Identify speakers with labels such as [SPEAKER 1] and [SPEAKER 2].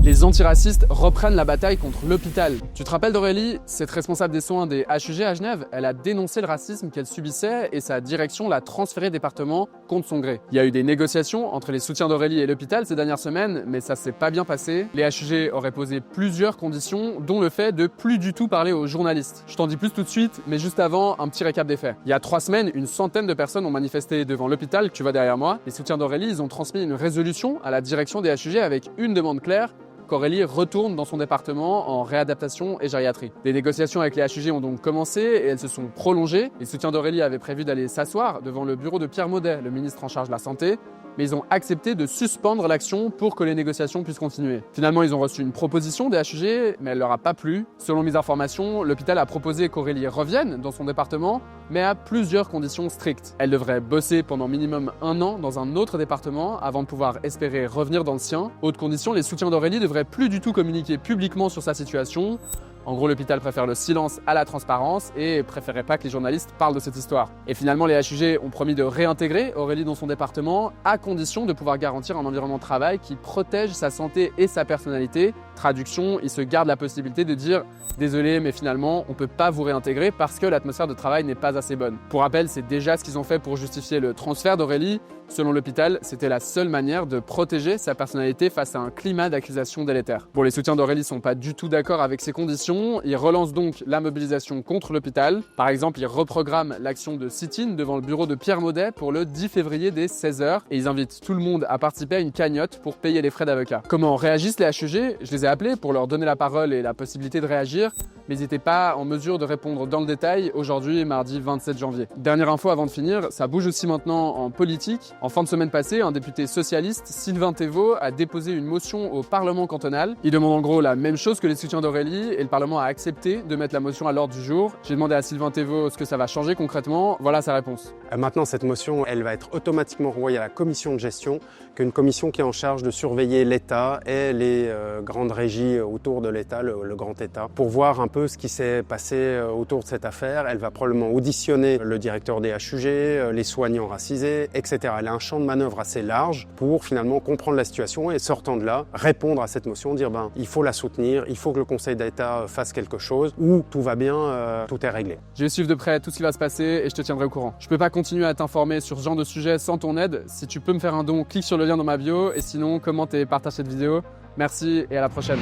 [SPEAKER 1] Les antiracistes reprennent la bataille contre l'hôpital. Tu te rappelles d'Aurélie, cette responsable des soins des HUG à Genève? Elle a dénoncé le racisme qu'elle subissait et sa direction l'a transféré département contre son gré. Il y a eu des négociations entre les soutiens d'Aurélie et l'hôpital ces dernières semaines, mais ça s'est pas bien passé. Les HUG auraient posé plusieurs conditions, dont le fait de plus du tout parler aux journalistes. Je t'en dis plus tout de suite, mais juste avant, un petit récap des faits. Il y a 3 semaines, une centaine de personnes ont manifesté devant l'hôpital que tu vois derrière moi. Les soutiens d'Aurélie, ils ont transmis une résolution à la direction des HUG avec une demande claire: qu'Aurélie retourne dans son département en réadaptation et gériatrie. Les négociations avec les HUG ont donc commencé et elles se sont prolongées. Les soutiens d'Aurélie avaient prévu d'aller s'asseoir devant le bureau de Pierre Maudet, le ministre en charge de la Santé, mais ils ont accepté de suspendre l'action pour que les négociations puissent continuer. Finalement, ils ont reçu une proposition des HUG, mais elle leur a pas plu. Selon mes informations, l'hôpital a proposé qu'Aurélie revienne dans son département, mais à plusieurs conditions strictes. Elle devrait bosser pendant minimum 1 an dans un autre département avant de pouvoir espérer revenir dans le sien. Autre condition, les soutiens d'Aurélie devraient plus du tout communiquer publiquement sur sa situation. En gros, l'hôpital préfère le silence à la transparence et préférait pas que les journalistes parlent de cette histoire. Et finalement, les HUG ont promis de réintégrer Aurélie dans son département à condition de pouvoir garantir un environnement de travail qui protège sa santé et sa personnalité. Traduction, ils se gardent la possibilité de dire « Désolé, mais finalement, on peut pas vous réintégrer parce que l'atmosphère de travail n'est pas assez bonne ». Pour rappel, c'est déjà ce qu'ils ont fait pour justifier le transfert d'Aurélie. Selon l'hôpital, c'était la seule manière de protéger sa personnalité face à un climat d'accusation délétère. Bon, les soutiens d'Aurélie sont pas du tout d'accord avec ces conditions. Ils relancent donc la mobilisation contre l'hôpital. Par exemple, ils reprogramment l'action de sit-in devant le bureau de Pierre Maudet pour le 10 février dès 16h et ils invitent tout le monde à participer à une cagnotte pour payer les frais d'avocat. Comment réagissent les HUG? Je les ai appelés pour leur donner la parole et la possibilité de réagir, mais ils n'étaient pas en mesure de répondre dans le détail aujourd'hui, mardi 27 janvier. Dernière info avant de finir, ça bouge aussi maintenant en politique. En fin de semaine passée, un député socialiste, Sylvain Thévaux, a déposé une motion au Parlement cantonal. Il demande en gros la même chose que les soutiens d'Aurélie et le Parlement a accepté de mettre la motion à l'ordre du jour. J'ai demandé à Sylvain Thévaux ce que ça va changer concrètement. Voilà sa réponse.
[SPEAKER 2] Maintenant, cette motion, elle va être automatiquement renvoyée à la commission de gestion, qui est une commission qui est en charge de surveiller l'État et les grandes régies autour de l'État, le grand État, pour voir un peu ce qui s'est passé autour de cette affaire. Elle va probablement auditionner le directeur des HUG, les soignants racisés, etc. Elle a un champ de manœuvre assez large pour finalement comprendre la situation et, sortant de là, répondre à cette motion, dire il faut la soutenir, il faut que le Conseil d'État fasse quelque chose, ou tout va bien, tout est réglé.
[SPEAKER 1] Je vais suivre de près tout ce qui va se passer et je te tiendrai au courant. Je peux pas continuer à t'informer sur ce genre de sujet sans ton aide. Si tu peux me faire un don, clique sur le lien dans ma bio et sinon commente et partage cette vidéo. Merci et à la prochaine.